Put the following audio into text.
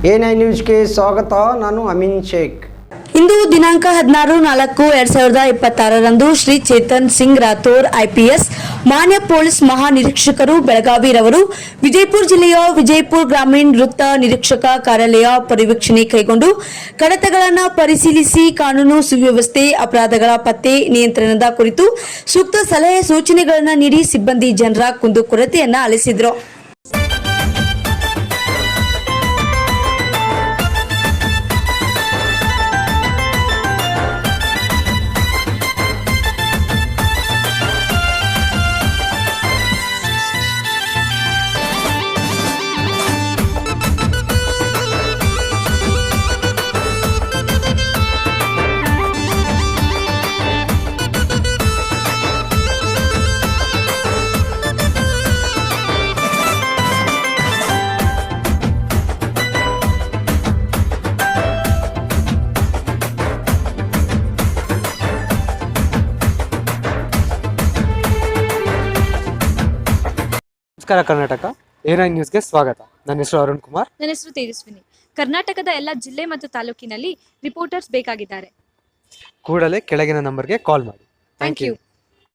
A9 ನ್ಯೂಸ್ಗೆ ಸ್ವಾಗತ. ನಾನು ಅಮೀನ್ ಶೇಖ್. ಇಂದು ದಿನಾಂಕ 16/4/2026ರಂದು ಶ್ರೀ ಚೇತನ್ ಸಿಂಗ್ ರಾಥೋರ್ IPS ಮಾನ್ಯ ಪೊಲೀಸ್ ಮಹಾನಿರೀಕ್ಷಕರು ಬೆಳಗಾವಿರವರು ವಿಜಯಪುರ ಜಿಲ್ಲೆಯ ವಿಜಯಪುರ ಗ್ರಾಮೀಣ ವೃತ್ತ ನಿರೀಕ್ಷಕ ಕಾರ್ಯಾಲಯ ಪರಿವೀಕ್ಷಣೆ ಕೈಗೊಂಡು ಕಡತಗಳನ್ನು ಪರಿಶೀಲಿಸಿ ಕಾನೂನು ಸುವ್ಯವಸ್ಥೆ ಅಪರಾಧಗಳ ಪತ್ತೆ ನಿಯಂತ್ರಣದ ಕುರಿತು ಸೂಕ್ತ ಸಲಹೆ ಸೂಚನೆಗಳನ್ನು ನೀಡಿ ಸಿಬ್ಬಂದಿ ಜನರ ಕುಂದುಕೊರತೆಯನ್ನು ಆಲಿಸಿದರು. ನಮಸ್ಕಾರ ಕರ್ನಾಟಕ A9 ನ್ಯೂಸ್ಗೆ ಸ್ವಾಗತ. ನನ್ನ ಹೆಸರು ಅರುಣ್ ಕುಮಾರ್. ನನ್ನ ಹೆಸರು ತೇಜಸ್ವಿನಿ. ಕರ್ನಾಟಕದ ಎಲ್ಲ ಜಿಲ್ಲೆ ಮತ್ತು ತಾಲೂಕಿನಲ್ಲಿ ರಿಪೋರ್ಟರ್ಸ್ ಬೇಕಾಗಿದ್ದಾರೆ. ಕೂಡಲೇ ಕೆಳಗಿನ ನಂಬರ್ಗೆ ಕಾಲ್ ಮಾಡಿ. Thank you.